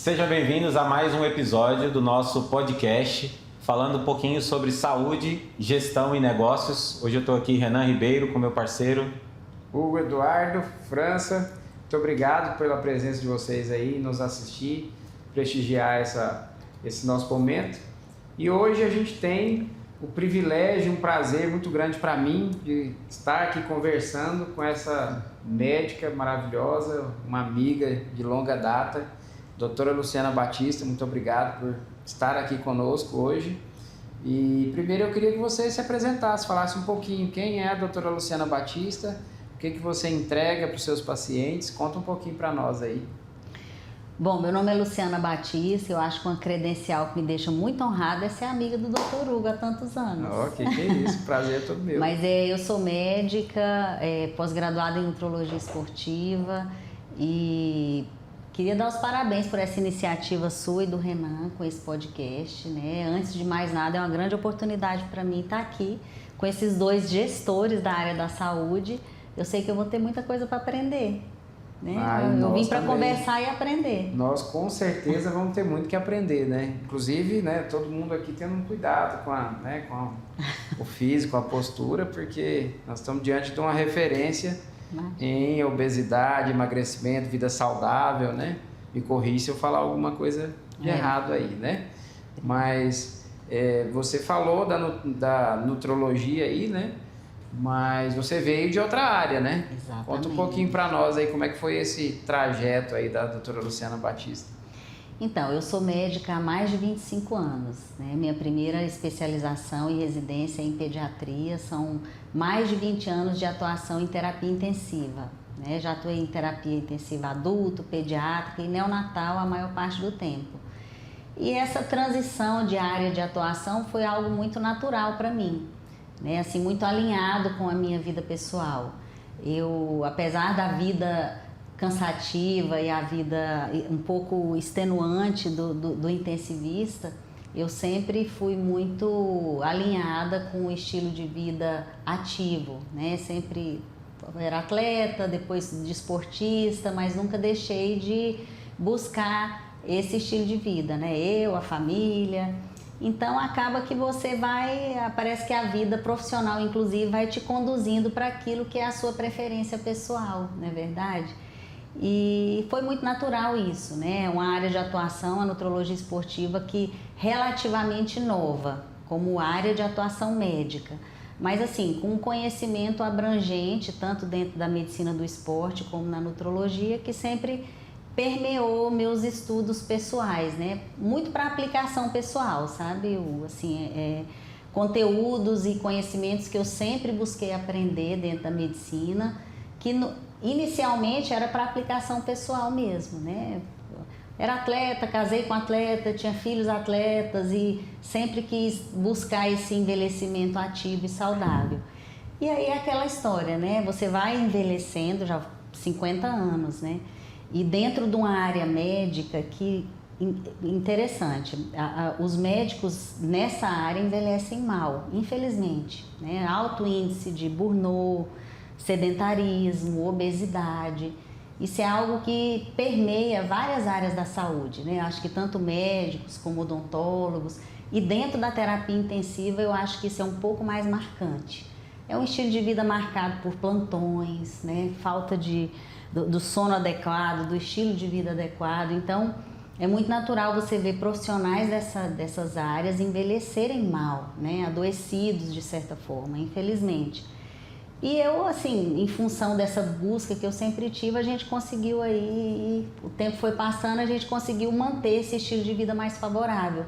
Sejam bem-vindos a mais um episódio do nosso podcast, falando um pouquinho sobre saúde, gestão e negócios. Hoje eu estou aqui, Renan Ribeiro, com meu parceiro Hugo Eduardo França. Muito obrigado pela presença de vocês aí, nos assistir, prestigiar esse nosso momento. E hoje a gente tem o privilégio, um prazer muito grande para mim de estar aqui conversando com essa médica maravilhosa, uma amiga de longa data, doutora Luciana Batista. Muito obrigado por estar aqui conosco hoje. E primeiro eu queria que você se apresentasse, falasse um pouquinho quem é a doutora Luciana Batista, o que você entrega para os seus pacientes, conta um pouquinho para nós aí. Bom, meu nome é Luciana Batista, eu acho que uma credencial que me deixa muito honrada é ser amiga do Dr. Hugo há tantos anos. Que é isso, prazer é todo meu. Mas eu sou médica, pós-graduada em nutrologia esportiva e queria dar os parabéns por essa iniciativa sua e do Renan com esse podcast, né? Antes de mais nada, é uma grande oportunidade para mim estar aqui com esses dois gestores da área da saúde. Eu sei que eu vou ter muita coisa para aprender. Né? Eu vim para conversar e aprender. Nós com certeza vamos ter muito que aprender, né? Inclusive, né, todo mundo aqui tendo um cuidado com o físico, a postura, porque nós estamos diante de uma referência em obesidade, emagrecimento, vida saudável, né? Me corrija se eu falar alguma coisa de errado aí, né? Mas você falou da nutrologia aí, né? Mas você veio de outra área, né? Exatamente. Conta um pouquinho para nós aí como é que foi esse trajeto aí da doutora Luciana Batista. Então, eu sou médica há mais de 25 anos, né? Minha primeira especialização e residência é em pediatria, são mais de 20 anos de atuação em terapia intensiva, né? Já atuei em terapia intensiva adulto, pediátrica e neonatal a maior parte do tempo. E essa transição de área de atuação foi algo muito natural para mim, né? Assim, muito alinhado com a minha vida pessoal. Eu, apesar da vida cansativa e a vida um pouco extenuante do intensivista, eu sempre fui muito alinhada com o estilo de vida ativo, né? Sempre era atleta, depois desportista, mas nunca deixei de buscar esse estilo de vida, né? Eu, a família. Então acaba que você parece que a vida profissional inclusive vai te conduzindo para aquilo que é a sua preferência pessoal, não é verdade? E foi muito natural isso, né? Uma área de atuação, a nutrologia esportiva, que relativamente nova, como área de atuação médica. Mas assim, com um conhecimento abrangente, tanto dentro da medicina do esporte como na nutrologia, que sempre permeou meus estudos pessoais, né? Muito para aplicação pessoal, sabe? Assim, conteúdos e conhecimentos que eu sempre busquei aprender dentro da medicina, que inicialmente era para aplicação pessoal mesmo, né? Era atleta, casei com atleta, tinha filhos atletas e sempre quis buscar esse envelhecimento ativo e saudável. E aí é aquela história, né? Você vai envelhecendo, já 50 anos, né? E dentro de uma área médica que, interessante, os médicos nessa área envelhecem mal, infelizmente, né? Alto índice de burnout, sedentarismo, obesidade. Isso é algo que permeia várias áreas da saúde, né? Acho que tanto médicos como odontólogos. E dentro da terapia intensiva eu acho que isso é um pouco mais marcante. É um estilo de vida marcado por plantões, né? Falta do sono adequado, do estilo de vida adequado. Então, é muito natural você ver profissionais dessas áreas envelhecerem mal, né? Adoecidos de certa forma, infelizmente. E eu, assim, em função dessa busca que eu sempre tive, a gente conseguiu aí, o tempo foi passando, a gente conseguiu manter esse estilo de vida mais favorável.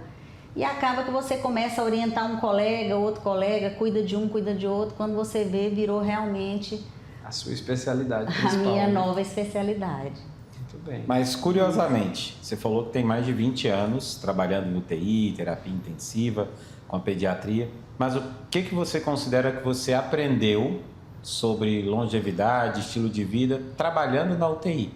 E acaba que você começa a orientar um colega, outro colega, cuida de um, cuida de outro, quando você vê, virou realmente a sua especialidade principal. A minha nova especialidade. Muito bem. Mas, curiosamente, você falou que tem mais de 20 anos trabalhando no UTI, terapia intensiva, com a pediatria, mas o que você considera que você aprendeu sobre longevidade, estilo de vida, trabalhando na UTI?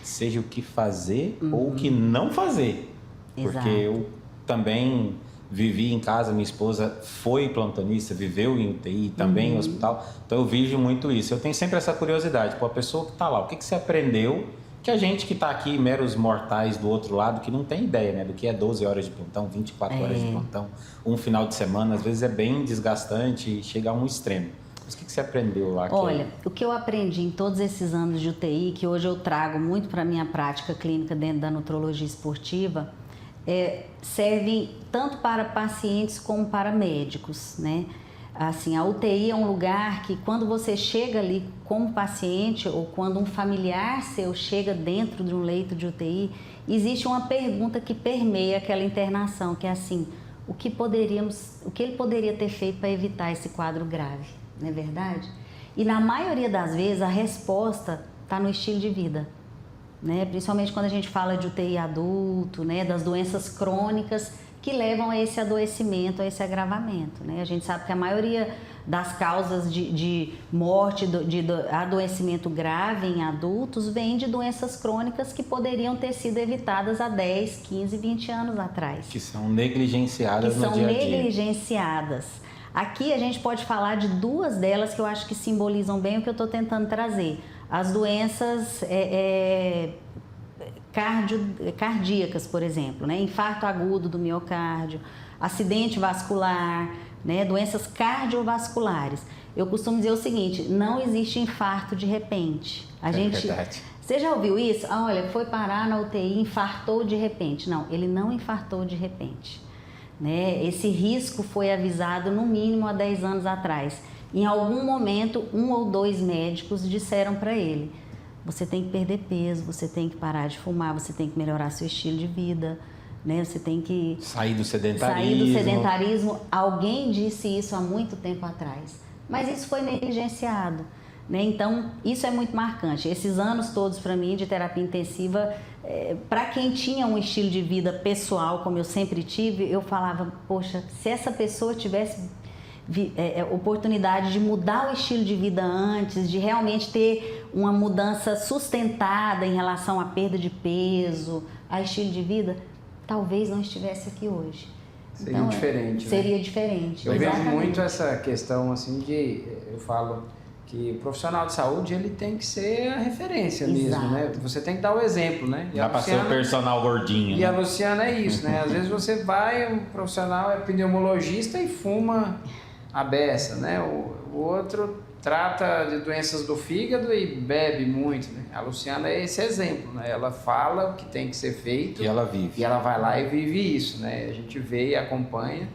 Seja o que fazer ou o que não fazer. Exato. Porque eu também vivi em casa, minha esposa foi plantonista, viveu em UTI, também em hospital, então eu vejo muito isso. Eu tenho sempre essa curiosidade, a pessoa que está lá, o que você aprendeu que a gente que está aqui, meros mortais do outro lado, que não tem ideia, né, do que é 12 horas de plantão, 24 horas de plantão, um final de semana, às vezes é bem desgastante e chega a um extremo. Mas o que você aprendeu lá? Olha, o que eu aprendi em todos esses anos de UTI, que hoje eu trago muito para a minha prática clínica dentro da nutrologia esportiva, serve tanto para pacientes como para médicos, né? Assim, a UTI é um lugar que quando você chega ali como paciente ou quando um familiar seu chega dentro de um leito de UTI, existe uma pergunta que permeia aquela internação, que é assim, o que ele poderia ter feito para evitar esse quadro grave, não é verdade? E na maioria das vezes a resposta está no estilo de vida, né? Principalmente quando a gente fala de UTI adulto, né? Das doenças crônicas que levam a esse adoecimento, a esse agravamento, né? A gente sabe que a maioria das causas de morte, de adoecimento grave em adultos, vem de doenças crônicas que poderiam ter sido evitadas há 10, 15, 20 anos atrás. Que são negligenciadas no dia a dia. Que são negligenciadas. Aqui a gente pode falar de duas delas que eu acho que simbolizam bem o que eu estou tentando trazer. As doenças cardíacas, por exemplo, né? Infarto agudo do miocárdio, acidente vascular, né? Doenças cardiovasculares. Eu costumo dizer o seguinte, não existe infarto de repente. Verdade. Você já ouviu isso? Ah, olha, foi parar na UTI, infartou de repente. Não, ele não infartou de repente, né? Esse risco foi avisado no mínimo há 10 anos atrás. Em algum momento, 1 ou 2 médicos disseram para ele: você tem que perder peso, você tem que parar de fumar, você tem que melhorar seu estilo de vida, né? Você tem que sair do sedentarismo. Sair do sedentarismo. Alguém disse isso há muito tempo atrás, mas isso foi negligenciado, né? Então, isso é muito marcante. Esses anos todos para mim de terapia intensiva, para quem tinha um estilo de vida pessoal, como eu sempre tive, eu falava, poxa, se essa pessoa tivesse oportunidade de mudar o estilo de vida antes, de realmente ter uma mudança sustentada em relação à perda de peso, a estilo de vida, talvez não estivesse aqui hoje. Seria então, diferente, né? Seria diferente. Eu exatamente. vejo muito essa questão assim eu falo que o profissional de saúde ele tem que ser a referência mesmo, né? Você tem que dar o exemplo, né? Dá para ser o personal gordinho. E a Luciana é isso, né? Às vezes você vai, um profissional é pneumologista e fuma a beça, né? O outro trata de doenças do fígado e bebe muito, né? A Luciana é esse exemplo, né? Ela fala o que tem que ser feito e ela vive. E ela vai lá e vive isso, né? A gente vê e acompanha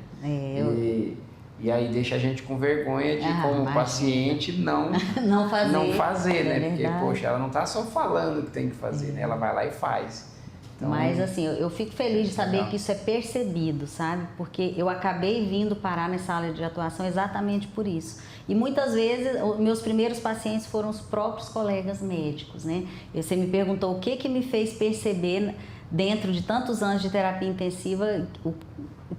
e aí deixa a gente com vergonha de como paciente não fazer, né? Porque, poxa, ela não tá só falando o que tem que fazer, né? Ela vai lá e faz. Então, mas assim, eu fico feliz de saber que isso é percebido, sabe? Porque eu acabei vindo parar nessa área de atuação exatamente por isso. E muitas vezes, meus primeiros pacientes foram os próprios colegas médicos, né? Você me perguntou o que me fez perceber, dentro de tantos anos de terapia intensiva,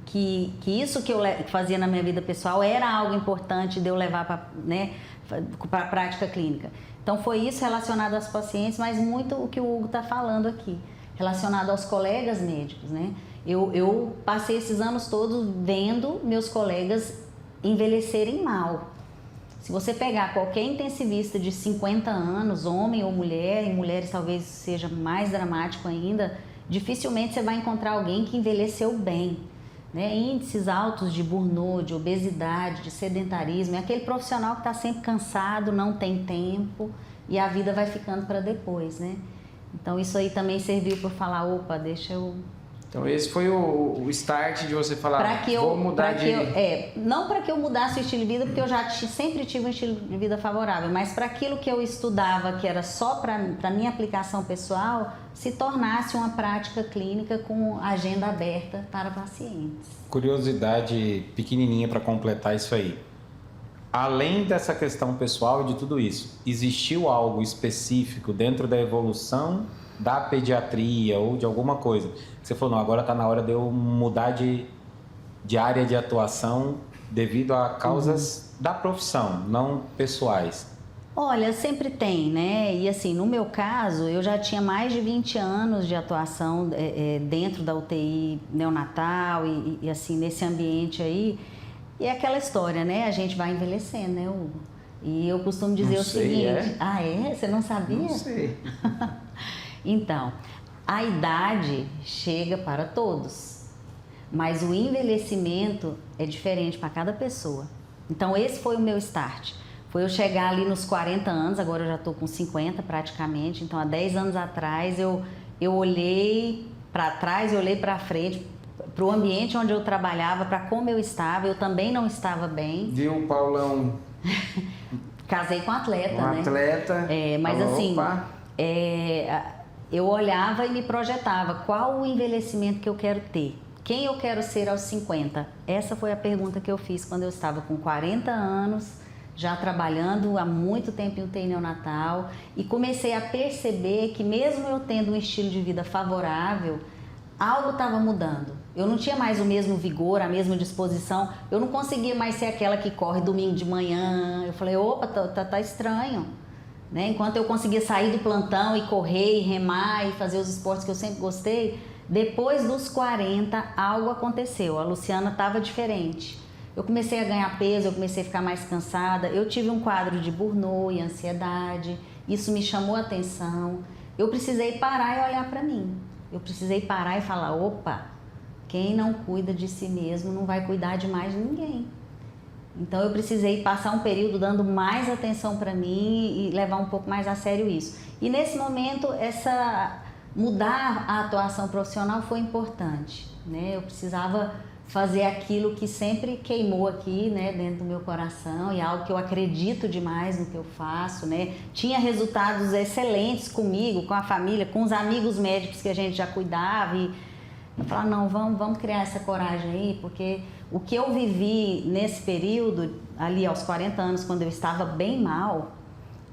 que isso que eu fazia na minha vida pessoal era algo importante de eu levar para a prática clínica. Então, foi isso relacionado aos pacientes, mas muito o que o Hugo está falando aqui, relacionado aos colegas médicos, né? Eu passei esses anos todos vendo meus colegas envelhecerem mal. Se você pegar qualquer intensivista de 50 anos, homem ou mulher, e mulheres talvez seja mais dramático ainda, dificilmente você vai encontrar alguém que envelheceu bem, né? Índices altos de burnout, de obesidade, de sedentarismo, é aquele profissional que está sempre cansado, não tem tempo e a vida vai ficando para depois, né? Então, isso aí também serviu para falar, opa, deixa eu... Então, esse foi o start de você falar, vou mudar de... não para que eu mudasse o estilo de vida, porque eu já sempre tive um estilo de vida favorável, mas para aquilo que eu estudava, que era só para minha aplicação pessoal, se tornasse uma prática clínica com agenda aberta para pacientes. Curiosidade pequenininha para completar isso aí. Além dessa questão pessoal e de tudo isso, existiu algo específico dentro da evolução da pediatria ou de alguma coisa? Você falou, não, agora está na hora de eu mudar de área de atuação devido a causas da profissão, não pessoais. Olha, sempre tem, né? E assim, no meu caso, eu já tinha mais de 20 anos de atuação dentro da UTI neonatal e assim, nesse ambiente aí. E é aquela história, né? A gente vai envelhecendo, né, Hugo? E eu costumo dizer o seguinte... É? Ah, é? Você não sabia? Não sei. Então, a idade chega para todos, mas o envelhecimento é diferente para cada pessoa. Então, esse foi o meu start. Foi eu chegar ali nos 40 anos, agora eu já estou com 50 praticamente. Então, há 10 anos atrás, eu olhei para trás, eu olhei para frente, para o ambiente onde eu trabalhava, para como eu estava. Eu também não estava bem. Viu o Paulão? Casei com um atleta, né? Atleta. Mas falou, assim, opa. Eu olhava e me projetava. Qual o envelhecimento que eu quero ter? Quem eu quero ser aos 50? Essa foi a pergunta que eu fiz quando eu estava com 40 anos, já trabalhando há muito tempo em UTI neonatal, e comecei a perceber que mesmo eu tendo um estilo de vida favorável, algo estava mudando. Eu não tinha mais o mesmo vigor, a mesma disposição, eu não conseguia mais ser aquela que corre domingo de manhã. Eu falei, opa, tá estranho. Né? Enquanto eu conseguia sair do plantão e correr, e remar e fazer os esportes que eu sempre gostei, depois dos 40 algo aconteceu, a Luciana estava diferente. Eu comecei a ganhar peso, eu comecei a ficar mais cansada, eu tive um quadro de burnout e ansiedade, isso me chamou a atenção. Eu precisei parar e olhar para mim. Eu precisei parar e falar, opa, quem não cuida de si mesmo não vai cuidar de mais ninguém. Então eu precisei passar um período dando mais atenção para mim e levar um pouco mais a sério isso. E nesse momento, mudar a atuação profissional foi importante, né? Eu precisava fazer aquilo que sempre queimou aqui, né, dentro do meu coração, e algo que eu acredito demais no que eu faço, né? Tinha resultados excelentes comigo, com a família, com os amigos médicos que a gente já cuidava, e eu falava, não, vamos criar essa coragem aí, porque o que eu vivi nesse período, ali aos 40 anos, quando eu estava bem mal,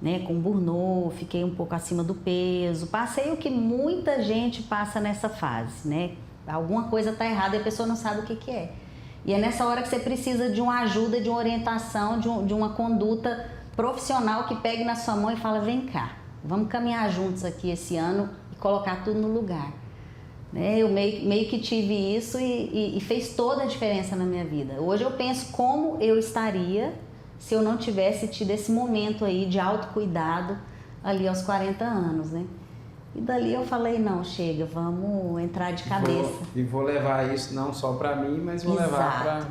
né, com burnout, fiquei um pouco acima do peso, passei o que muita gente passa nessa fase, né? Alguma coisa está errada e a pessoa não sabe o que é. E é nessa hora que você precisa de uma ajuda, de uma orientação, de uma conduta profissional que pegue na sua mão e fala, vem cá, vamos caminhar juntos aqui esse ano e colocar tudo no lugar. Né? Eu meio que tive isso e fez toda a diferença na minha vida. Hoje eu penso como eu estaria se eu não tivesse tido esse momento aí de autocuidado ali aos 40 anos, né? E dali eu falei, não, chega, vamos entrar de cabeça. Vou levar isso não só para mim, mas vou levar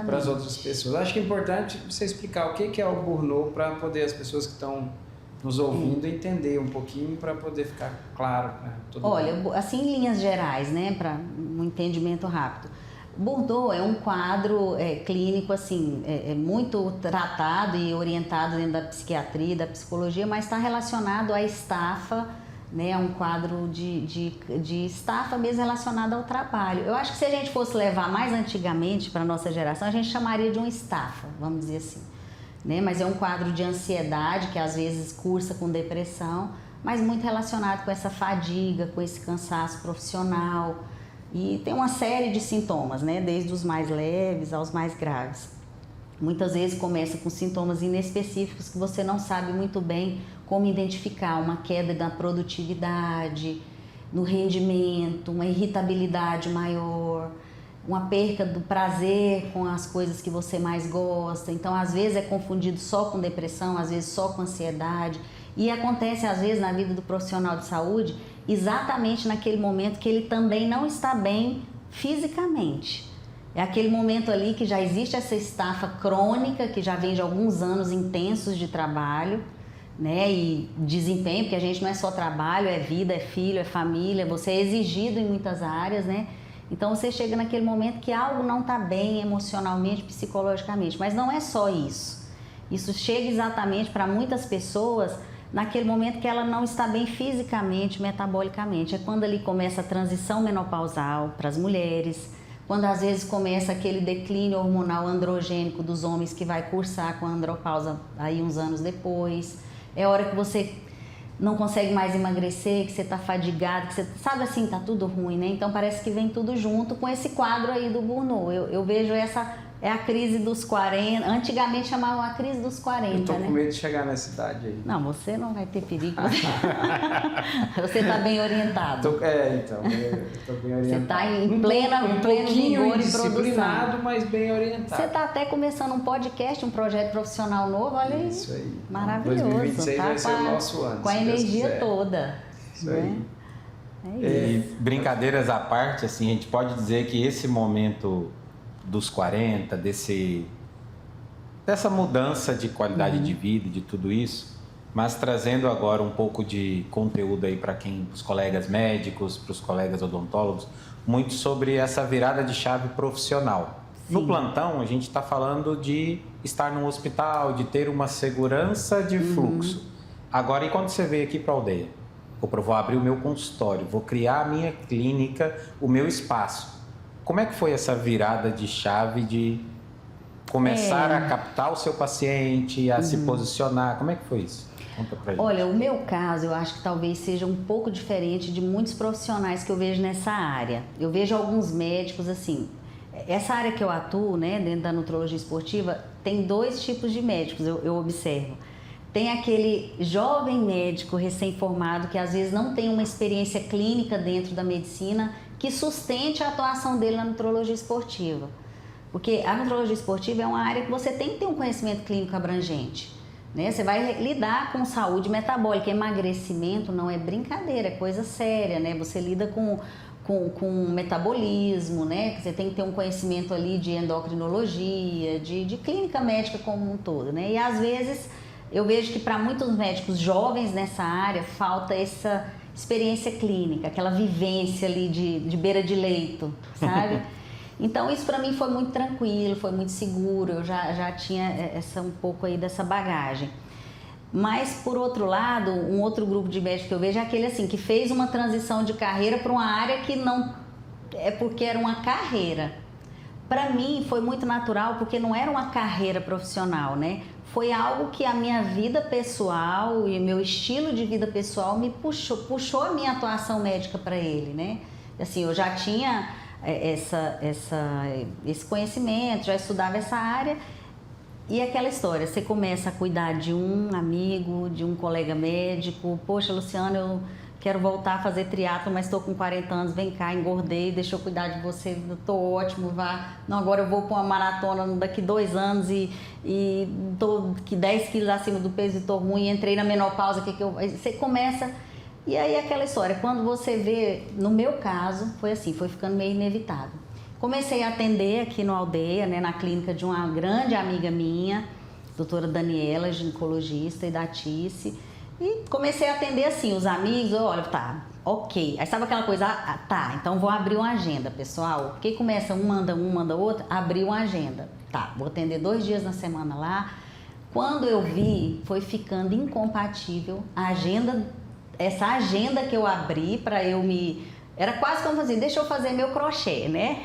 para as outras pessoas. Acho que é importante você explicar o que é o burnout para poder as pessoas que estão nos ouvindo entender um pouquinho, para poder ficar claro. Né, Olha, assim em linhas gerais, né, para um entendimento rápido. Burnout é um quadro clínico assim, muito tratado e orientado dentro da psiquiatria, da psicologia, mas está relacionado à estafa, né, um quadro de estafa mesmo relacionado ao trabalho. Eu acho que se a gente fosse levar mais antigamente para a nossa geração, a gente chamaria de uma estafa, vamos dizer assim. Né? Mas é um quadro de ansiedade que às vezes cursa com depressão, mas muito relacionado com essa fadiga, com esse cansaço profissional. E tem uma série de sintomas, né, desde os mais leves aos mais graves. Muitas vezes começa com sintomas inespecíficos que você não sabe muito bem como identificar, uma queda da produtividade, no rendimento, uma irritabilidade maior, uma perca do prazer com as coisas que você mais gosta. Então, às vezes é confundido só com depressão, às vezes só com ansiedade. E acontece, às vezes, na vida do profissional de saúde, exatamente naquele momento que ele também não está bem fisicamente. É aquele momento ali que já existe essa estafa crônica, que já vem de alguns anos intensos de trabalho, né, e desempenho, porque a gente não é só trabalho, é vida, é filho, é família, você é exigido em muitas áreas, né? Então você chega naquele momento que algo não está bem emocionalmente, psicologicamente, mas não é só isso. Isso chega exatamente para muitas pessoas naquele momento que ela não está bem fisicamente, metabolicamente. É quando ali começa a transição menopausal para as mulheres, quando às vezes começa aquele declínio hormonal androgênico dos homens que vai cursar com a andropausa aí uns anos depois. É hora que você não consegue mais emagrecer, que você está fadigado, que você sabe assim, tá tudo ruim, né? Então parece que vem tudo junto com esse quadro aí do burnout. Eu vejo essa é a crise dos 40, antigamente chamavam a crise dos 40, Eu tô né? com medo de chegar nessa idade aí. Não, você não vai ter perigo. Você tá bem orientado. Então, eu tô bem orientado. Você está em pleno vigor e produção. Mas bem orientado. Você está até começando um podcast, um projeto profissional novo, olha aí. Isso aí. Maravilhoso. 2026 tá vai ser o nosso ano. Com a energia toda. Isso aí. É isso. Brincadeiras à parte, assim, a gente pode dizer que esse momento dos 40, dessa mudança de qualidade de vida, de tudo isso, mas trazendo agora um pouco de conteúdo aí para os colegas médicos, para os colegas odontólogos, muito sobre essa virada de chave profissional. Sim. No plantão, a gente está falando de estar num hospital, de ter uma segurança de fluxo. Agora, e quando você veio aqui para a aldeia? Vou abrir o meu consultório, vou criar a minha clínica, o meu espaço. Como é que foi essa virada de chave de começar a captar o seu paciente, a se posicionar? Como é que foi isso? Conta pra gente. Olha, o meu caso, eu acho que talvez seja um pouco diferente de muitos profissionais que eu vejo nessa área. Eu vejo alguns médicos assim, essa área que eu atuo, né, dentro da nutrologia esportiva, tem dois tipos de médicos, eu observo. Tem aquele jovem médico recém-formado que às vezes não tem uma experiência clínica dentro da medicina que sustente a atuação dele na nutrologia esportiva. Porque a nutrologia esportiva é uma área que você tem que ter um conhecimento clínico abrangente, né? Você vai lidar com saúde metabólica, emagrecimento não é brincadeira, é coisa séria, né? Você lida com metabolismo, né? Você tem que ter um conhecimento ali de endocrinologia, de clínica médica como um todo, né? E às vezes eu vejo que para muitos médicos jovens nessa área falta essa experiência clínica, aquela vivência ali de beira de leito, sabe? Então isso para mim foi muito tranquilo, foi muito seguro, eu já tinha um pouco aí dessa bagagem. Mas por outro lado, um outro grupo de médicos que eu vejo é aquele assim, que fez uma transição de carreira para uma área que não é porque era uma carreira. Para mim foi muito natural porque não era uma carreira profissional, né? Foi algo que a minha vida pessoal e meu estilo de vida pessoal me puxou a minha atuação médica para ele, né? Assim, eu já tinha esse conhecimento, já estudava essa área e aquela história, você começa a cuidar de um amigo, de um colega médico, poxa, Luciana, eu quero voltar a fazer triatlo, mas estou com 40 anos, vem cá, engordei, deixa eu cuidar de você, estou ótimo, vá. Não, agora eu vou para uma maratona daqui 2 anos e estou 10 quilos acima do peso e estou ruim, entrei na menopausa, você começa... E aí aquela história, quando você vê, no meu caso, foi assim, foi ficando meio inevitável. Comecei a atender aqui no Aldeia, né, na clínica de uma grande amiga minha, doutora Daniela, ginecologista, e da Tice. E comecei a atender assim, os amigos, olha, tá, ok. Aí sabe aquela coisa, tá, então vou abrir uma agenda, pessoal. Porque começa um manda outro, abrir uma agenda. Tá, vou atender 2 dias na semana lá. Quando eu vi, foi ficando incompatível a agenda, essa agenda que eu abri para eu me... Era quase como assim, deixa eu fazer meu crochê, né?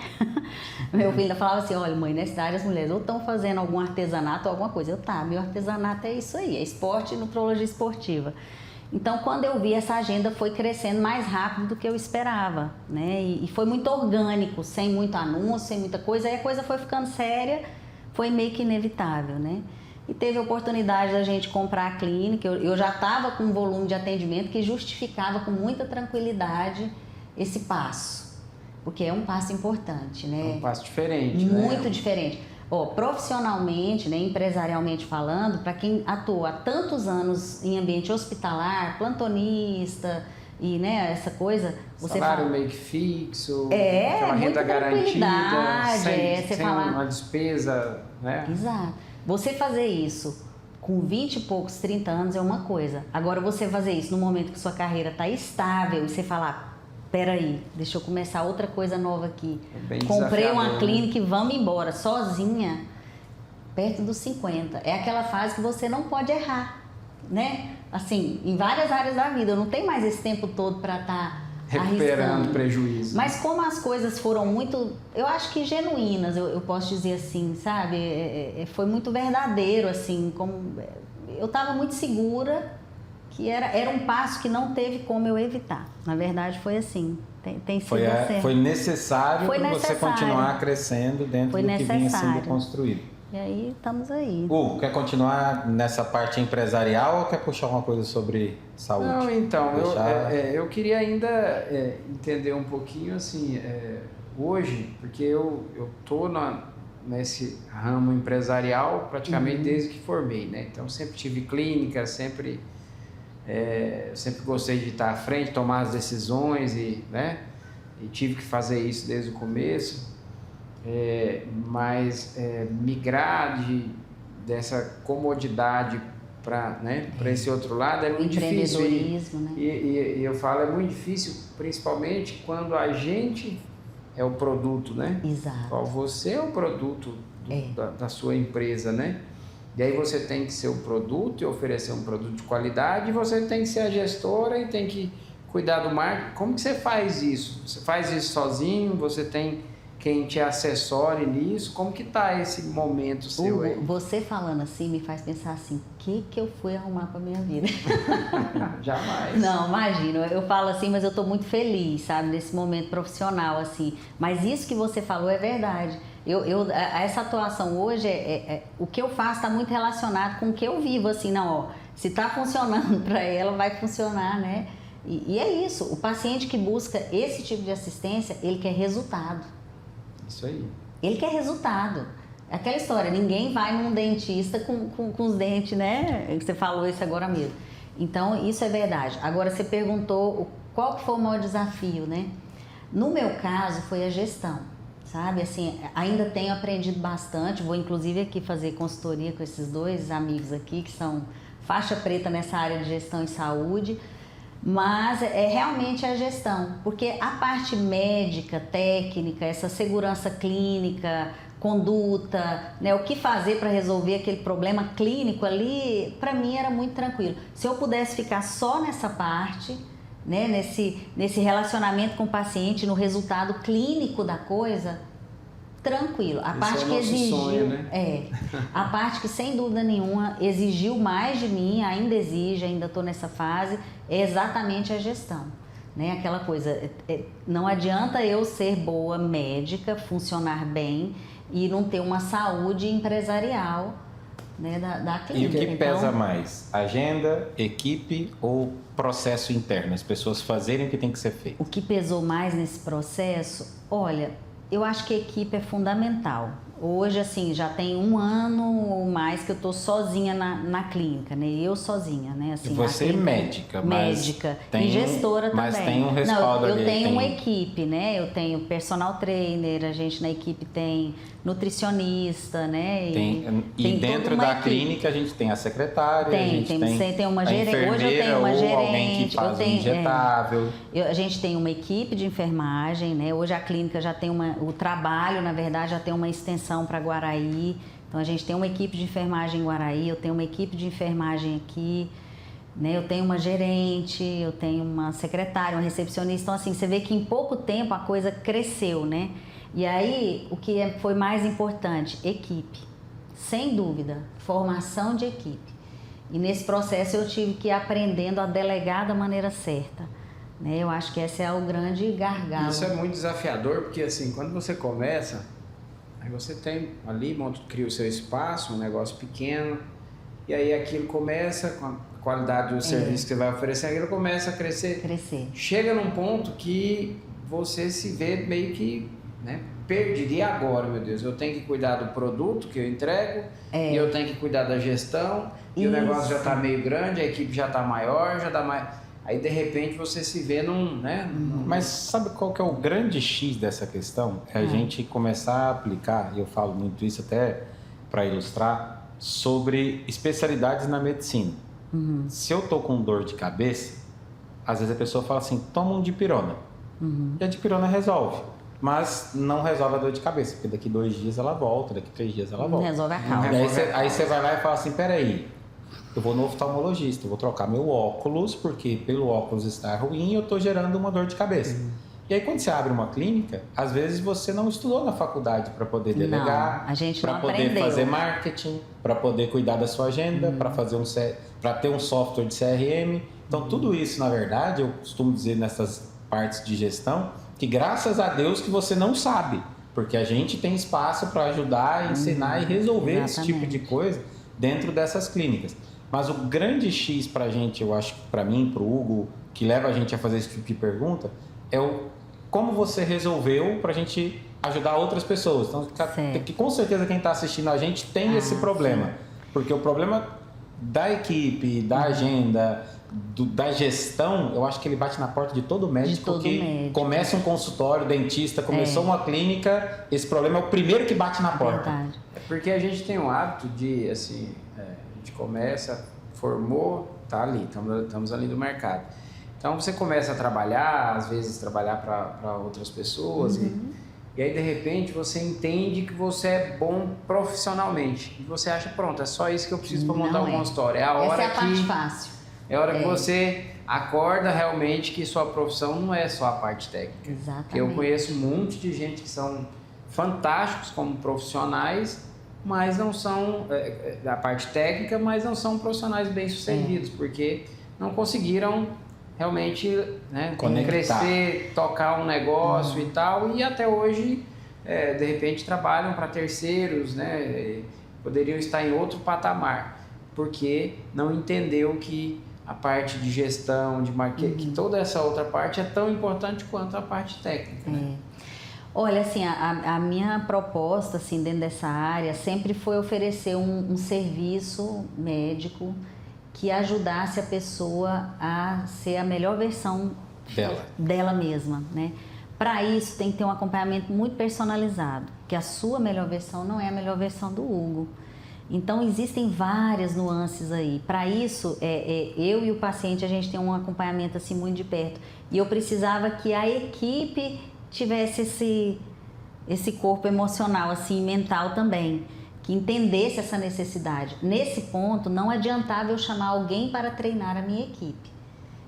Meu filho ainda falava assim, olha mãe, nessa área as mulheres ou estão fazendo algum artesanato ou alguma coisa. Eu, tá, meu artesanato é isso aí, é esporte e nutrologia esportiva. Então, quando eu vi, essa agenda foi crescendo mais rápido do que eu esperava, né? E foi muito orgânico, sem muito anúncio, sem muita coisa. Aí a coisa foi ficando séria, foi meio que inevitável, né? E teve a oportunidade da gente comprar a clínica. Eu já estava com um volume de atendimento que justificava com muita tranquilidade esse passo, porque é um passo importante, né? É um passo diferente, muito diferente. Profissionalmente, né, empresarialmente falando, para quem atua há tantos anos em ambiente hospitalar, plantonista e, né, essa coisa, você salário fala, meio que fixo, aquela renda garantida, sem falar, uma despesa, né? Exato. Você fazer isso com 20 e poucos, 30 anos é uma coisa. Agora você fazer isso no momento que sua carreira está estável e você falar, peraí, deixa eu começar outra coisa nova aqui. Comprei uma clínica e vamos embora, sozinha, perto dos 50. É aquela fase que você não pode errar, né? Assim, em várias áreas da vida. Eu não tenho mais esse tempo todo para estar recuperando prejuízo. Mas como as coisas foram muito, eu acho que genuínas, eu posso dizer assim, sabe? Foi muito verdadeiro, assim, como eu estava muito segura que era um passo que não teve como eu evitar. Na verdade, foi assim. Tem sido certo. Foi necessário para você continuar crescendo dentro do que vinha sendo construído. E aí, estamos aí. Quer continuar nessa parte empresarial ou quer puxar uma coisa sobre saúde? Não, então, eu queria ainda entender um pouquinho, assim, hoje, porque eu estou nesse ramo empresarial praticamente desde que formei, né? Então, sempre tive clínica, sempre Eu sempre gostei de estar à frente, tomar as decisões e tive que fazer isso desde o começo. Mas migrar dessa comodidade para esse outro lado é muito difícil. E eu falo, é muito difícil, principalmente quando a gente é o produto, né? Exato. Você é o produto da sua empresa, né? E aí você tem que ser o produto e oferecer um produto de qualidade, e você tem que ser a gestora e tem que cuidar do marketing. Como que você faz isso? Você faz isso sozinho? Você tem quem te assessore nisso? Como que tá esse momento seu aí? Você falando assim me faz pensar assim, o que eu fui arrumar para minha vida? Jamais. Não, imagina, eu falo assim, mas eu estou muito feliz, sabe, nesse momento profissional, assim. Mas isso que você falou é verdade. Essa atuação hoje, o que eu faço está muito relacionado com o que eu vivo, assim, não, ó, se está funcionando para ela, vai funcionar, né? E é isso, o paciente que busca esse tipo de assistência, ele quer resultado. Isso aí. Ele quer resultado. Aquela história, ninguém vai num dentista com os dentes, né? Você falou isso agora mesmo. Então, isso é verdade. Agora, você perguntou qual foi o maior desafio, né? No meu caso, foi a gestão, sabe? Assim, ainda tenho aprendido bastante. Vou, inclusive, aqui fazer consultoria com esses dois amigos aqui, que são faixa preta nessa área de gestão e saúde. Mas é realmente a gestão, porque a parte médica, técnica, essa segurança clínica, conduta, né, o que fazer para resolver aquele problema clínico ali, para mim era muito tranquilo. Se eu pudesse ficar só nessa parte, né, nesse relacionamento com o paciente, no resultado clínico da coisa, tranquilo. A parte que exigiu, sonho, né? A parte que sem dúvida nenhuma exigiu mais de mim, ainda exige, ainda estou nessa fase, é exatamente a gestão, né? Aquela coisa, não adianta eu ser boa médica, funcionar bem e não ter uma saúde empresarial, né, da clínica. E o que pesa mais? Agenda, equipe ou processo interno? As pessoas fazerem o que tem que ser feito. O que pesou mais nesse processo? Olha, eu acho que a equipe é fundamental. Hoje, assim, já tem 1 ano ou mais que eu estou sozinha na clínica, né? Eu sozinha, né? Assim, você é médica, médica e gestora também. Mas tem um respaldo ali. Eu tenho uma equipe, né? Eu tenho personal trainer, a gente na equipe tem nutricionista, né? E dentro da clínica a gente tem a secretária, tem uma gerente. Hoje eu tenho uma gerente. Alguém que faz injetável. A gente tem uma equipe de enfermagem, né? Hoje a clínica já tem o trabalho, na verdade, já tem uma extensão para Guaraí. Então a gente tem uma equipe de enfermagem em Guaraí, eu tenho uma equipe de enfermagem aqui, né? Eu tenho uma gerente, eu tenho uma secretária, uma recepcionista. Então assim, você vê que em pouco tempo a coisa cresceu, né? E aí, o que foi mais importante? Equipe. Sem dúvida, formação de equipe. E nesse processo eu tive que ir aprendendo a delegar da maneira certa, né? Eu acho que esse é o grande gargalo. Isso é muito desafiador, porque assim, quando você começa, aí você tem ali, cria o seu espaço, um negócio pequeno, e aí aquilo começa, com a qualidade do serviço que você vai oferecer, aquilo começa a crescer. Chega num ponto que você se vê meio que, né, perdido. E agora, meu Deus, eu tenho que cuidar do produto que eu entrego, e eu tenho que cuidar da gestão, e o negócio já está meio grande, a equipe já está maior, já dá mais... Aí, de repente, você se vê Mas sabe qual que é o grande X dessa questão? É a gente começar a aplicar, e eu falo muito isso até para ilustrar, sobre especialidades na medicina. Se eu tô com dor de cabeça, às vezes a pessoa fala assim, toma um dipirona. E a dipirona resolve. Mas não resolve a dor de cabeça, porque daqui 2 dias ela volta, daqui 3 dias ela volta. Não resolve a causa. Aí você vai lá e fala assim, peraí, eu vou no oftalmologista, eu vou trocar meu óculos, porque pelo óculos estar ruim, eu estou gerando uma dor de cabeça. E aí quando você abre uma clínica, às vezes você não estudou na faculdade para poder delegar, para poder fazer marketing, para poder cuidar da sua agenda, para ter um software de CRM. Então tudo isso, na verdade, eu costumo dizer nessas partes de gestão, que graças a Deus que você não sabe, porque a gente tem espaço para ajudar, ensinar e resolver esse tipo de coisa dentro dessas clínicas. Mas o grande X para a gente, eu acho, para mim, para o Hugo, que leva a gente a fazer esse tipo de pergunta, é como você resolveu para a gente ajudar outras pessoas. Então, que com certeza quem está assistindo a gente tem esse problema. Porque o problema da equipe, da agenda, da gestão, eu acho que ele bate na porta de todo médico começa um consultório, dentista, começou uma clínica, esse problema é o primeiro que bate na porta. Verdade. É porque a gente tem um hábito de, assim, a gente começa, formou, tá ali, estamos ali no mercado. Então você começa a trabalhar, às vezes trabalhar para outras pessoas, e aí de repente você entende que você é bom profissionalmente. E você acha, pronto, é só isso que eu preciso para montar um consultório. É a hora Essa é a parte fácil. É a hora que você acorda realmente que sua profissão não é só a parte técnica. Exatamente. Porque eu conheço um monte de gente que são fantásticos como profissionais, mas não são da parte técnica, mas não são profissionais bem-sucedidos, porque não conseguiram realmente, né, crescer, tocar um negócio e tal, e até hoje, de repente, trabalham para terceiros, né, poderiam estar em outro patamar, porque não entendeu que a parte de gestão, de marketing, que toda essa outra parte é tão importante quanto a parte técnica. Né? Olha, assim, a minha proposta, assim, dentro dessa área sempre foi oferecer um serviço médico que ajudasse a pessoa a ser a melhor versão dela mesma, né? Para isso tem que ter um acompanhamento muito personalizado, que a sua melhor versão não é a melhor versão do Hugo. Então existem várias nuances aí. Para isso, eu e o paciente a gente tem um acompanhamento assim muito de perto. E eu precisava que a equipe tivesse esse corpo emocional, assim, mental também, que entendesse essa necessidade. Nesse ponto, não adiantava eu chamar alguém para treinar a minha equipe.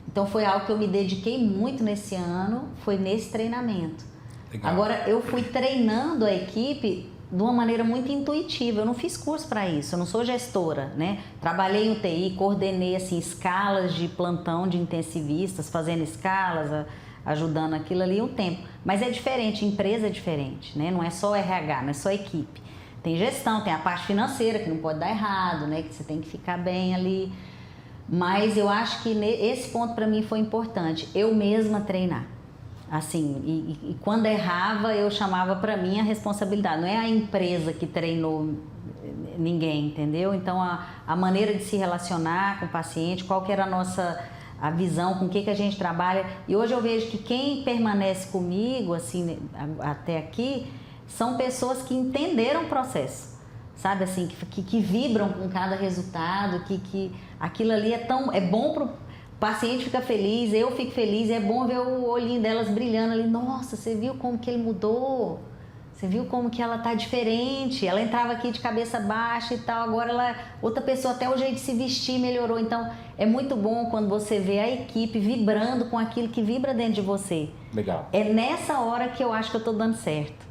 Então foi algo que eu me dediquei muito nesse ano, foi nesse treinamento. Legal. Agora, eu fui treinando a equipe de uma maneira muito intuitiva, eu não fiz curso para isso, eu não sou gestora, né? Trabalhei em UTI, coordenei assim, escalas de plantão de intensivistas, fazendo escalas, ajudando aquilo ali um tempo. Mas é diferente, empresa é diferente, né? Não é só RH, não é só equipe. Tem gestão, tem a parte financeira que não pode dar errado, né? Que você tem que ficar bem ali. Mas eu acho que esse ponto para mim foi importante, eu mesma treinar. Assim, e quando errava, eu chamava para mim a responsabilidade. Não é a empresa que treinou ninguém, entendeu? Então, a maneira de se relacionar com o paciente, qual que era a visão, com o que a gente trabalha. E hoje eu vejo que quem permanece comigo, assim, até aqui, são pessoas que entenderam o processo. Sabe, assim, que vibram com cada resultado, que aquilo ali é bom pro o paciente fica feliz, eu fico feliz, é bom ver o olhinho delas brilhando ali. Nossa, você viu como que ele mudou? Você viu como que ela tá diferente? Ela entrava aqui de cabeça baixa e tal, agora outra pessoa, até o jeito de se vestir melhorou. Então, é muito bom quando você vê a equipe vibrando com aquilo que vibra dentro de você. Legal. É nessa hora que eu acho que eu tô dando certo.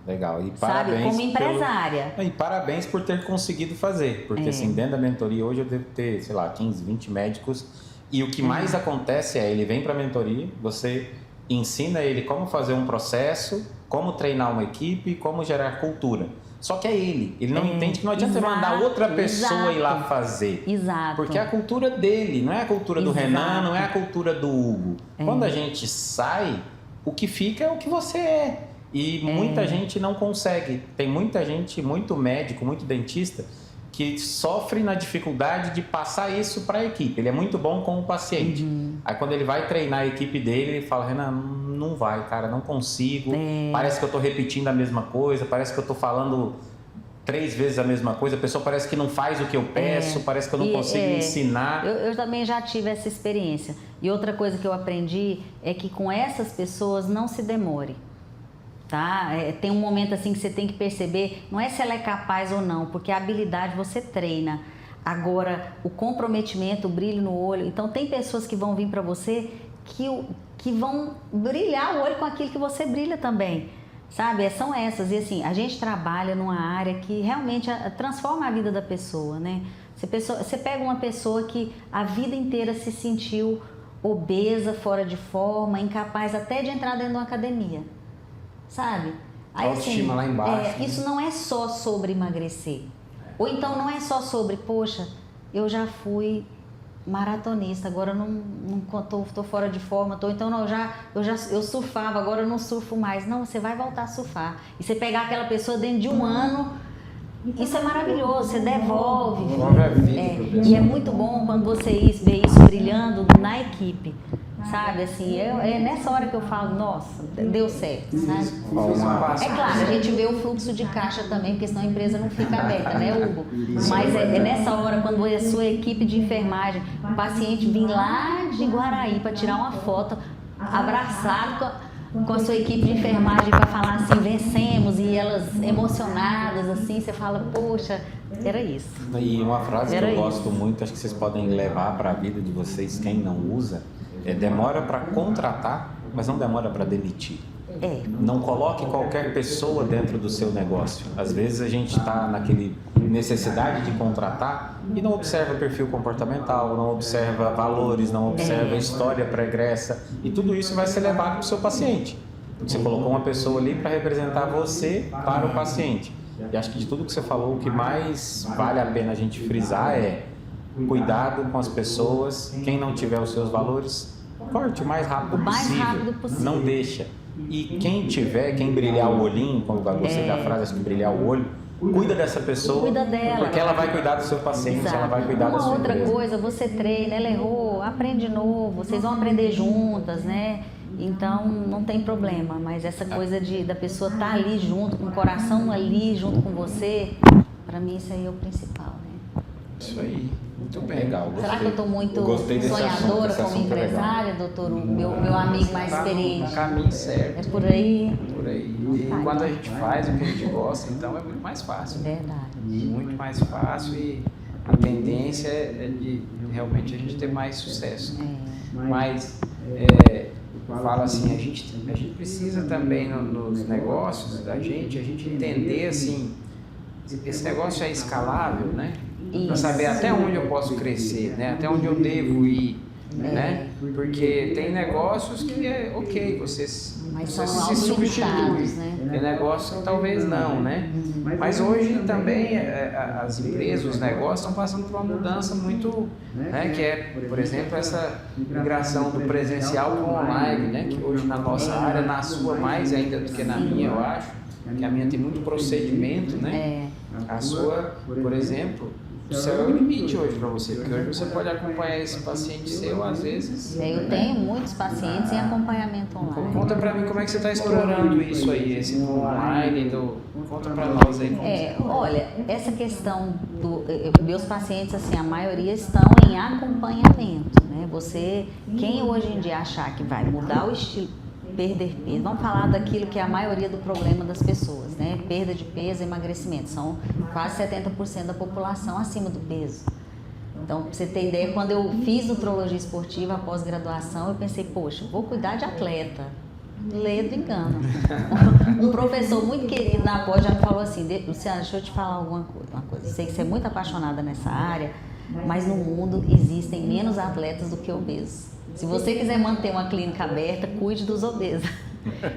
Legal. E parabéns. Sabe, como empresária. E parabéns por ter conseguido fazer. Porque assim, dentro da mentoria hoje eu devo ter, sei lá, 15, 20 médicos. E o que mais acontece ele vem para a mentoria, você ensina ele como fazer um processo, como treinar uma equipe, como gerar cultura. Só que é ele não entende que não adianta mandar outra pessoa ir lá fazer. Exato. Porque é a cultura dele, não é a cultura do Renan, não é a cultura do Hugo. Quando a gente sai, o que fica é o que você é. E muita gente não consegue. Tem muita gente, muito médico, muito dentista, que sofre na dificuldade de passar isso para a equipe. Ele é muito bom com o paciente. Aí quando ele vai treinar a equipe dele, ele fala, Renan, não vai, cara, não consigo. Parece que eu estou repetindo a mesma coisa, parece que eu estou falando 3 vezes a mesma coisa, a pessoa parece que não faz o que eu peço, parece que eu não consigo ensinar. Eu também já tive essa experiência. E outra coisa que eu aprendi é que com essas pessoas não se demore. Tá? Tem um momento assim que você tem que perceber, não é se ela é capaz ou não, porque a habilidade você treina. Agora, o comprometimento, o brilho no olho. Então, tem pessoas que vão vir para você que vão brilhar o olho com aquilo que você brilha também. Sabe? São essas. E assim, a gente trabalha numa área que realmente transforma a vida da pessoa, né? Você pega uma pessoa que a vida inteira se sentiu obesa, fora de forma, incapaz até de entrar dentro de uma academia. Sabe? Aí, autoestima assim, lá embaixo. Isso não é só sobre emagrecer. Ou então não é só sobre, poxa, eu já fui maratonista, agora não tô fora de forma, então não, eu surfava, agora eu não surfo mais. Não, você vai voltar a surfar. E você pegar aquela pessoa dentro de um ano, Isso é maravilhoso, você devolve. Devolve a vida pro pessoal. E é muito bom quando você vê isso brilhando na equipe. Sabe, assim, é nessa hora que eu falo, nossa, deu certo, sabe? É claro, a gente vê o fluxo de caixa também, porque senão a empresa não fica aberta, né, Hugo? Mas é nessa hora, quando a sua equipe de enfermagem, o paciente vir lá de Guaraí para tirar uma foto, abraçado com a sua equipe de enfermagem para falar assim, vencemos, e elas emocionadas, assim, você fala, poxa, era isso. E uma frase que eu gosto muito, acho que vocês podem levar para a vida de vocês, quem não usa, demora para contratar, mas não demora para demitir. Não coloque qualquer pessoa dentro do seu negócio. Às vezes a gente está naquele necessidade de contratar e não observa perfil comportamental, não observa valores, não observa história pregressa, e tudo isso vai ser levado para o seu paciente. Porque você colocou uma pessoa ali para representar você para o paciente. E acho que de tudo que você falou, o que mais vale a pena a gente frisar é cuidado com as pessoas. Quem não tiver os seus valores, corte o mais rápido possível. Não deixa. E quem tiver, quem brilhar o olhinho, como eu gostei da frase, acho que brilhar o olho, cuida dessa pessoa. Cuida dela. Porque ela vai cuidar do seu paciente, exato. Ela vai cuidar da sua empresa. Uma outra coisa, você treina, ela errou, aprende de novo, vocês vão aprender juntas, né? Então não tem problema, mas essa coisa da pessoa estar ali junto, com o coração ali junto com você, para mim isso aí é o principal, né? Isso aí, muito bem. Legal. Será que eu estou muito sonhadora como empresária, doutor? Meu amigo mais experiente. No caminho certo. É por aí. Por aí. E quando a gente faz o que a gente gosta, então é muito mais fácil. Verdade. Muito mais fácil, e a tendência é de realmente a gente ter mais sucesso. Mas fala assim, a gente precisa também nos negócios da gente, a gente entender assim, esse negócio é escalável, né? Para saber até onde eu posso crescer, né? Até onde eu devo ir, né? Porque tem negócios que é ok, você se substitui, né? Tem negócios que talvez não, né? Mas hoje também as empresas, os negócios estão passando por uma mudança muito, né? Que é, por exemplo, essa migração do presencial para o online, né? Que hoje na nossa área, na sua mais ainda do que na minha, eu acho, que a minha tem muito procedimento, né? A sua, por exemplo, o céu é o limite hoje para você, porque hoje você pode acompanhar esse paciente seu, às vezes. Eu tenho muitos pacientes em acompanhamento online. Conta para mim como é que você está explorando isso aí, esse online, conta para nós aí. Olha, essa questão meus pacientes, assim, a maioria estão em acompanhamento, né? Quem hoje em dia achar que vai mudar o estilo, perder peso, vamos falar daquilo que é a maioria do problema das pessoas, né? Perda de peso e emagrecimento, são quase 70% da população acima do peso. Então, pra você ter ideia, quando eu fiz nutrologia esportiva após graduação, eu pensei, poxa, vou cuidar de atleta. Ledo engano. Um professor muito querido na pós já me falou assim, Luciana, deixa eu te falar uma coisa. Sei que você é muito apaixonada nessa área, mas no mundo existem menos atletas do que obesos. Se você quiser manter uma clínica aberta, cuide dos obesos.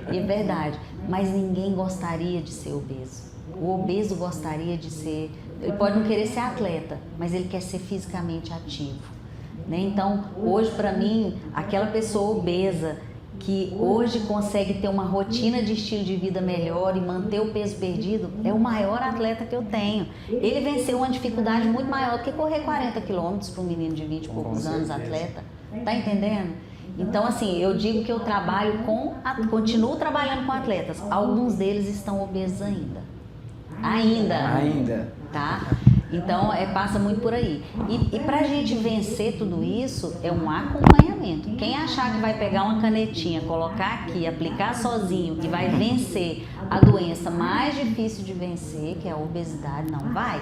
E é verdade, mas ninguém gostaria de ser obeso. O obeso gostaria de ser, ele pode não querer ser atleta, mas ele quer ser fisicamente ativo, né? Então, hoje para mim, aquela pessoa obesa que hoje consegue ter uma rotina de estilo de vida melhor e manter o peso perdido, é o maior atleta que eu tenho. Ele venceu uma dificuldade muito maior do que correr 40 quilômetros para um menino de 20 e poucos anos, atleta. Tá entendendo? Então, assim, eu digo que eu continuo trabalhando com atletas. Alguns deles estão obesos ainda. Ainda. Tá? Então, passa muito por aí. E pra gente vencer tudo isso, é um acompanhamento. Quem achar que vai pegar uma canetinha, colocar aqui, aplicar sozinho e vai vencer a doença mais difícil de vencer, que é a obesidade, não vai.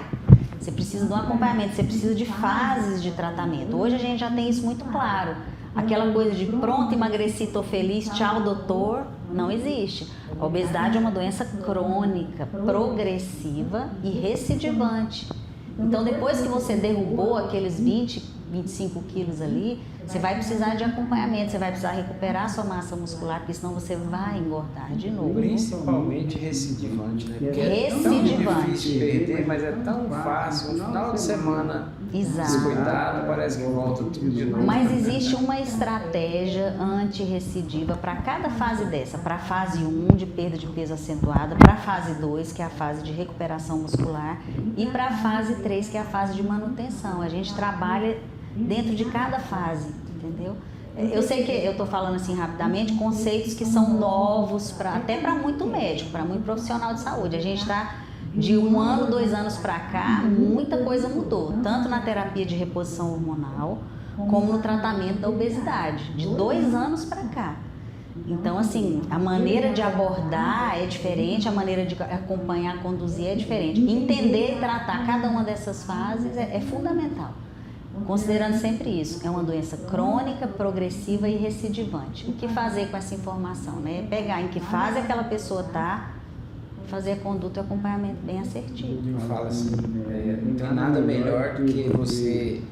Você precisa de um acompanhamento, você precisa de fases de tratamento. Hoje a gente já tem isso muito claro. Aquela coisa de pronto, emagreci, tô feliz, tchau doutor, não existe. A obesidade é uma doença crônica, progressiva e recidivante. Então, depois que você derrubou aqueles 20, 25 quilos ali, você vai precisar de acompanhamento, você vai precisar recuperar a sua massa muscular, porque senão você vai engordar de novo. Principalmente recidivante, né? Porque recidivante. É tão difícil perder, mas é tão fácil. No final de semana, Exato. Descuidado, parece que volta tudo de novo. Mas existe uma estratégia antirrecidiva para cada fase dessa, para a fase 1 de perda de peso acentuada, para a fase 2, que é a fase de recuperação muscular, e para a fase 3, que é a fase de manutenção. A gente trabalha dentro de cada fase, entendeu? Eu sei que eu estou falando assim rapidamente conceitos que são novos até para muito médico, para muito profissional de saúde. A gente está de 1 ano, 2 anos para cá, muita coisa mudou, tanto na terapia de reposição hormonal, como no tratamento da obesidade, de 2 anos para cá. Então, assim, a maneira de abordar é diferente, a maneira de acompanhar, conduzir é diferente. Entender e tratar cada uma dessas fases é fundamental, considerando sempre isso. É uma doença crônica, progressiva e recidivante. O que fazer com essa informação, né? Pegar em que fase aquela pessoa está, fazer a conduta e acompanhamento bem assertivo. Eu falo assim, não tem nada melhor do que você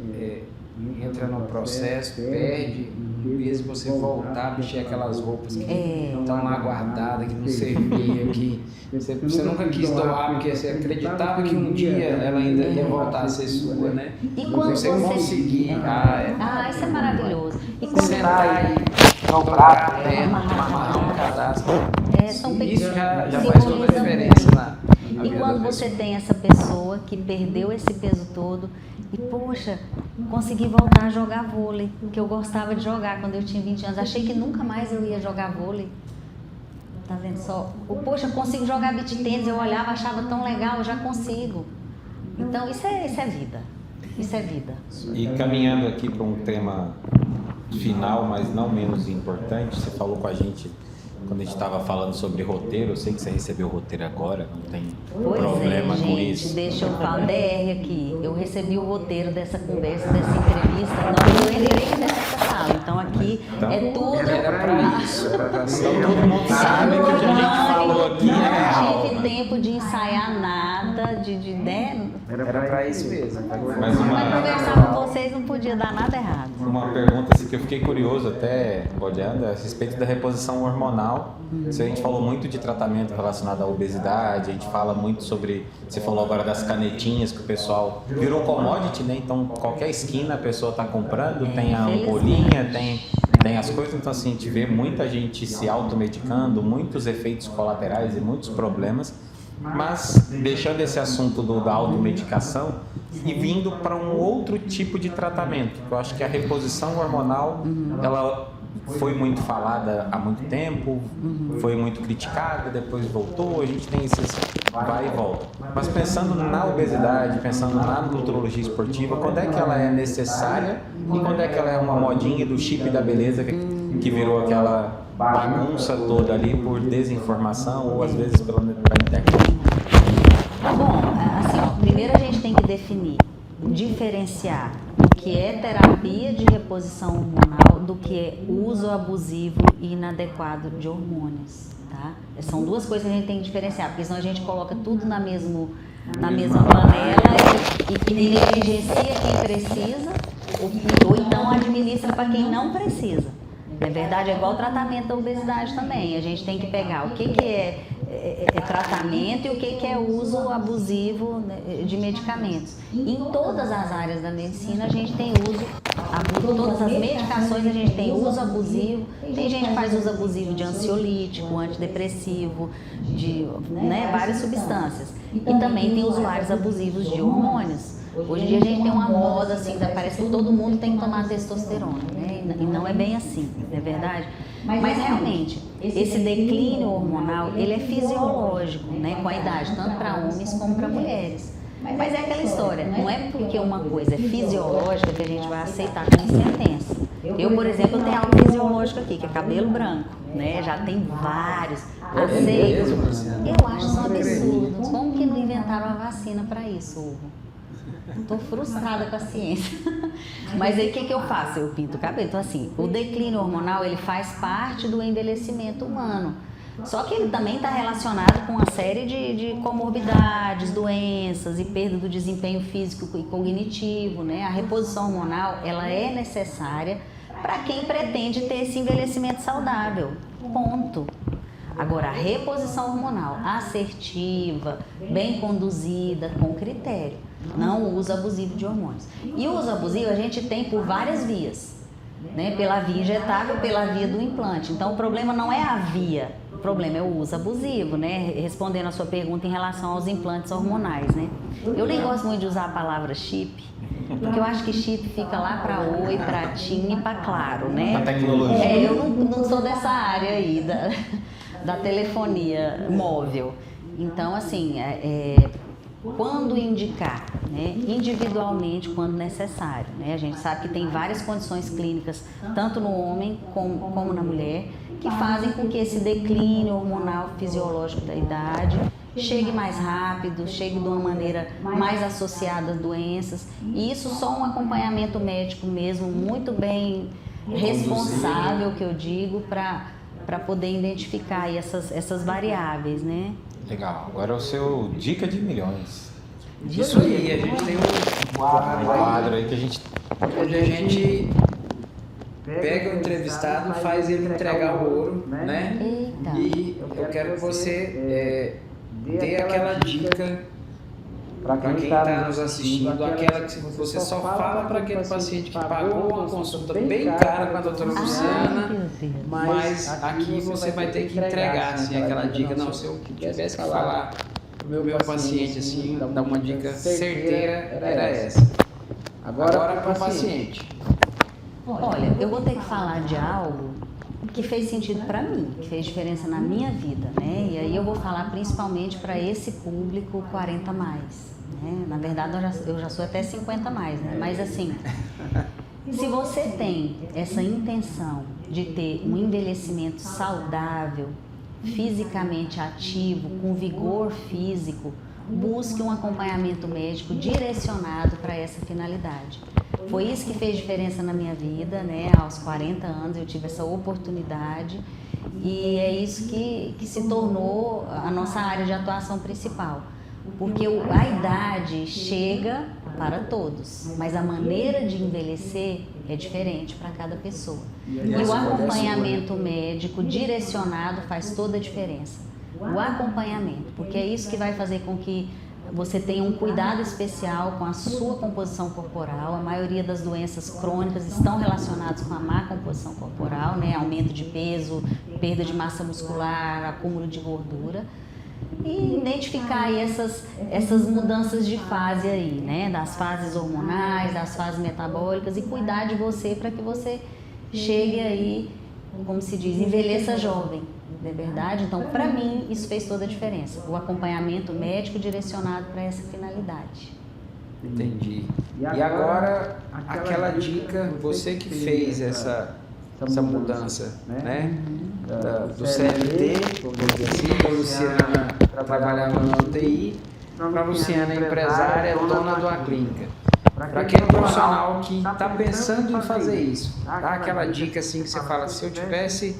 entra no processo, perde um peso e você voltar a vestir aquelas roupas que estão lá guardadas, que não servia, que você nunca quis doar, porque você acreditava que um dia ela ainda ia voltar a ser sua, né? E quando você conseguir... isso é maravilhoso. E quando sentar e dobrar a perna, amarrar um cadastro. Isso já faz toda a diferença na E quando você tem essa pessoa que perdeu esse peso todo e, poxa, consegui voltar a jogar vôlei, que eu gostava de jogar quando eu tinha 20 anos. Achei que nunca mais eu ia jogar vôlei. Tá vendo só? Poxa, eu consigo jogar beach tênis, eu olhava, achava tão legal, eu já consigo. Então, isso é vida. Isso é vida. E caminhando aqui para um tema final, mas não menos importante, você falou com a gente quando a gente estava falando sobre roteiro. Eu sei que você recebeu o roteiro agora, não tem problema com isso. Deixa eu falar DR aqui. Eu recebi o roteiro dessa conversa, dessa entrevista, não eu entrei nessa sala. Então aqui é tudo. Era para isso. Então todo mundo sabe que o que a gente falou aqui é real. Não tive tempo de ensaiar nada, Era para isso mesmo. Mas Mas conversar com vocês não podia dar nada errado. Uma pergunta assim, que eu fiquei curioso até, olhando, a respeito da reposição hormonal. A gente falou muito de tratamento relacionado à obesidade, a gente fala muito sobre, você falou agora das canetinhas que o pessoal virou commodity, né? Então qualquer esquina a pessoa está comprando, tem a ampolinha, tem as coisas. Então assim, a gente vê muita gente se automedicando, muitos efeitos colaterais e muitos problemas. Mas deixando esse assunto da automedicação e vindo para um outro tipo de tratamento, eu acho que a reposição hormonal, ela foi muito falada há muito tempo, foi muito criticada, depois voltou, a gente tem esses vai e volta. Mas pensando na obesidade, pensando na nutrologia esportiva, quando é que ela é necessária e quando é que ela é uma modinha do chip da beleza que virou aquela bagunça toda ali por desinformação ou às vezes pela internet? Bom, assim, primeiro a gente tem que definir, diferenciar o que é terapia de reposição hormonal do que é uso abusivo e inadequado de hormônios, tá? São duas coisas que a gente tem que diferenciar, porque senão a gente coloca tudo na mesma panela e negligencia quem precisa ou então administra para quem não precisa. Na verdade, é igual o tratamento da obesidade também. A gente tem que pegar o que é tratamento e o que é uso abusivo de medicamentos. Em todas as áreas da medicina a gente tem uso abusivo, todas as medicações a gente tem uso abusivo. Tem gente que faz uso abusivo de ansiolítico, antidepressivo, de várias substâncias. E também tem usuários abusivos de hormônios. Hoje em dia a gente tem uma moda assim, parece que todo mundo tem que tomar testosterona, né? E não é bem assim, não é verdade? Mas realmente, esse declínio hormonal, ele é fisiológico, né? Com a idade, tanto para homens como para mulheres. Mas é aquela história, não é porque uma coisa é fisiológica que a gente vai aceitar como sentença. Eu, por exemplo, tenho algo fisiológico aqui, que é cabelo branco, né? Já tem vários. Aceito. Eu acho isso um absurdo. Como que não inventaram a vacina para isso, Hugo? Estou frustrada com a ciência. Mas aí o que eu faço? Eu pinto o cabelo. Então assim, o declínio hormonal ele faz parte do envelhecimento humano. Só que ele também está relacionado com uma série de comorbidades, doenças e perda do desempenho físico e cognitivo, né? A reposição hormonal ela é necessária para quem pretende ter esse envelhecimento saudável. Ponto. Agora, a reposição hormonal assertiva, bem conduzida, com critério. não o uso abusivo de hormônios. E o uso abusivo a gente tem por várias vias, né? Pela via injetável, pela via do implante. Então o problema não é a via, o problema é o uso abusivo, né? Respondendo a sua pergunta em relação aos implantes hormonais, né? Eu nem gosto muito de usar a palavra chip, porque eu acho que chip fica lá para Oi, para TIM e para Claro, né? A tecnologia. Eu não sou dessa área aí da telefonia móvel. Então, assim, quando indicar, né? Individualmente, quando necessário, né? A gente sabe que tem várias condições clínicas, tanto no homem como na mulher, que fazem com que esse declínio hormonal fisiológico da idade chegue mais rápido, chegue de uma maneira mais associada às doenças. E isso só um acompanhamento médico mesmo, muito bem responsável, que eu digo, para poder identificar aí essas variáveis, né? Legal. Agora é o seu Dica de Milhões. Isso aí, a gente tem um Quadro aí que a gente... onde a gente pega o entrevistado, faz ele entregar o ouro, né? Eita. E eu quero que você dê aquela dica para quem está nos assistindo, aquela que você só fala para aquele paciente que pagou uma consulta bem cara com a doutora Luciana, Meu Deus. mas aqui você vai ter que entregar assim, aquela dica. Não, se eu tivesse que falar para o meu paciente assim, dar uma dica certeira, era essa. Agora para o paciente. Olha, eu vou ter que falar de algo que fez sentido para mim, que fez diferença na minha vida, né? E aí eu vou falar principalmente para esse público 40 mais, né? Na verdade eu já sou até 50 mais, né? Mas assim, se você tem essa intenção de ter um envelhecimento saudável, fisicamente ativo, com vigor físico, busque um acompanhamento médico direcionado para essa finalidade. Foi isso que fez diferença na minha vida, né? Aos 40 anos eu tive essa oportunidade e é isso que se tornou a nossa área de atuação principal. Porque a idade chega para todos, mas a maneira de envelhecer é diferente para cada pessoa. E o acompanhamento médico direcionado faz toda a diferença. O acompanhamento, porque é isso que vai fazer com que você tenha um cuidado especial com a sua composição corporal. A maioria das doenças crônicas estão relacionadas com a má composição corporal, né? Aumento de peso, perda de massa muscular, acúmulo de gordura. E identificar aí essas mudanças de fase aí, né? Das fases hormonais, das fases metabólicas, e cuidar de você para que você chegue aí, como se diz, envelheça jovem. Não é verdade? Então, para mim, isso fez toda a diferença. O acompanhamento médico direcionado para essa finalidade. Entendi. E agora, aquela dica, você que fez essa mudança, né? Do CLT, assim, a Luciana trabalhava na UTI, para a Luciana, empresária, dona de uma clínica. Para aquele profissional que está pensando em fazer isso, dá aquela dica assim que você fala, se eu tivesse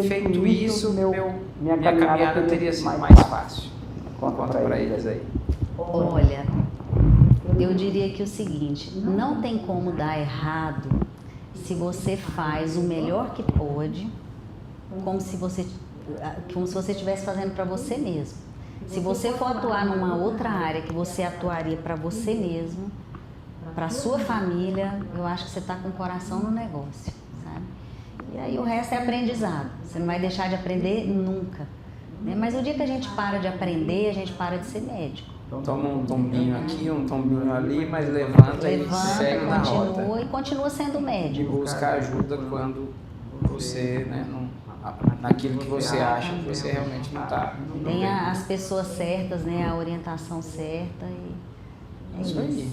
feito isso, minha caminhada teria sido mais fácil. Conta para eles aí. Olha, eu diria que o seguinte, não tem como dar errado se você faz o melhor que pode, como se você estivesse fazendo para você mesmo. Se você for atuar numa outra área que você atuaria para você mesmo, para a sua família, eu acho que você está com o coração no negócio, sabe? E aí o resto é aprendizado. Você não vai deixar de aprender nunca, né? Mas o dia que a gente para de aprender, a gente para de ser médico. Toma um tombinho aqui, um tombinho ali, mas levanta e segue na rota. Continua e continua sendo E médico. busca ajuda quando você, né, naquilo que você acha que você realmente não está. Tem as pessoas certas, né? A orientação certa e é Isso aí.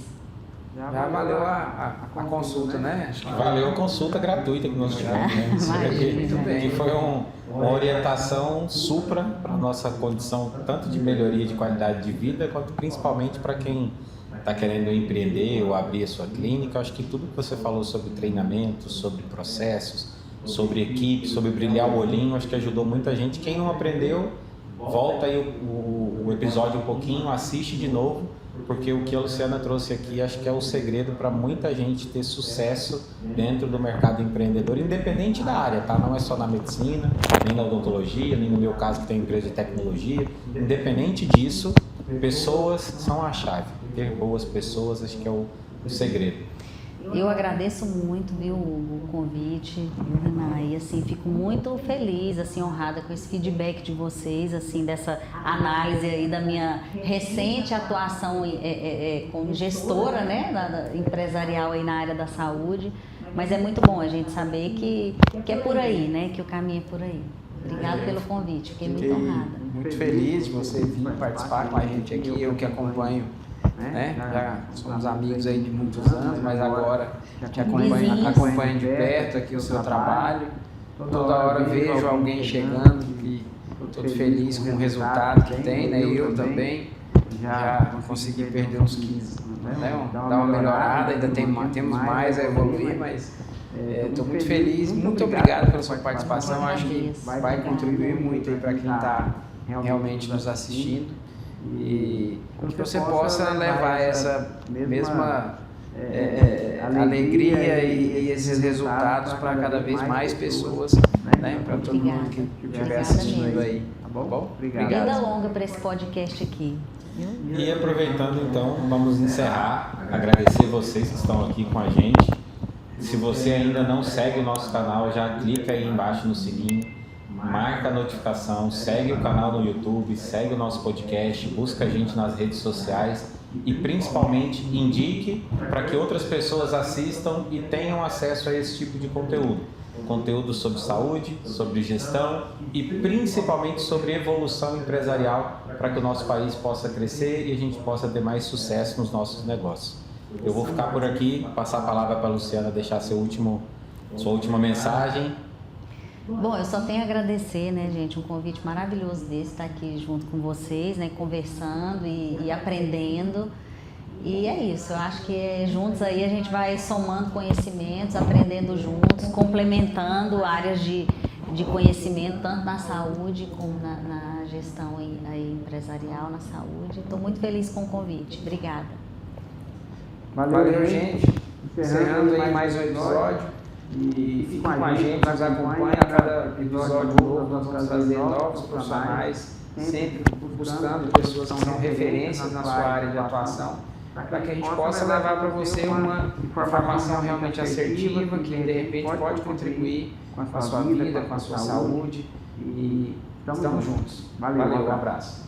Já valeu a consulta, né? Acho que valeu a consulta gratuita que nós tivemos, né? Isso aqui, Muito bem. que foi uma orientação supra para a nossa condição, tanto de melhoria de qualidade de vida, quanto principalmente para quem está querendo empreender ou abrir a sua clínica. Acho que tudo que você falou sobre treinamento, sobre processos, sobre equipe, sobre brilhar o olhinho, acho que ajudou muita gente. Quem não aprendeu, volta aí o episódio um pouquinho, assiste de novo, porque o que a Luciana trouxe aqui acho que é o segredo para muita gente ter sucesso dentro do mercado empreendedor, independente da área, tá? Não é só na medicina, nem na odontologia, nem no meu caso que tem empresa de tecnologia. Independente disso, pessoas são a chave. ter boas pessoas, acho que é o segredo. Eu agradeço muito, viu, Hugo, o convite, viu, Renan? E assim, fico muito feliz, assim, honrada com esse feedback de vocês, assim, dessa análise aí da minha recente atuação como gestora, né, empresarial aí na área da saúde. Mas é muito bom a gente saber que é por aí, né, que o caminho é por aí. Obrigada pelo convite, fiquei muito honrada. Muito feliz de você vir participar com a gente aqui, eu que acompanho, né? Já somos amigos aí de muitos anos, mas agora te acompanho de perto aqui o seu trabalho. Toda hora vejo alguém chegando e estou feliz com o resultado que tem, né? Eu também já consegui perder uns 15, né? Dar uma melhorada, ainda temos mais a evoluir, mas estou muito feliz, muito obrigado pela sua participação, acho que vai contribuir muito para quem está realmente nos assistindo e que você possa levar essa mesma alegria e esses resultados para cada vez mais pessoas, né? Para todo mundo que estiver assistindo aí, tá bom? Obrigado. Vida longa para esse podcast aqui. E aproveitando então, vamos encerrar, agradecer vocês que estão aqui com a gente. Se você ainda não segue o nosso canal, já clica aí embaixo no sininho, marca a notificação, segue o canal no YouTube, segue o nosso podcast, busca a gente nas redes sociais e principalmente indique para que outras pessoas assistam e tenham acesso a esse tipo de conteúdo. Conteúdo sobre saúde, sobre gestão e principalmente sobre evolução empresarial para que o nosso país possa crescer e a gente possa ter mais sucesso nos nossos negócios. Eu vou ficar por aqui, passar a palavra para a Luciana, deixar sua última mensagem. Bom, eu só tenho a agradecer, né, gente, um convite maravilhoso desse, estar aqui junto com vocês, né, conversando e aprendendo. E é isso, eu acho que juntos aí a gente vai somando conhecimentos, aprendendo juntos, complementando áreas de conhecimento, tanto na saúde como na gestão aí empresarial, na saúde. Estou muito feliz com o convite. Obrigada. Valeu, gente. Encerrando aí mais um episódio. E fique com a gente, nos acompanhe a cada episódio novo. Nós vamos trazer novos profissionais, sempre buscando pessoas que são referências na sua área de atuação, para que a gente possa levar para você uma informação realmente assertiva, que de repente pode contribuir com a sua vida, com a sua saúde. E estamos juntos. Valeu, um abraço.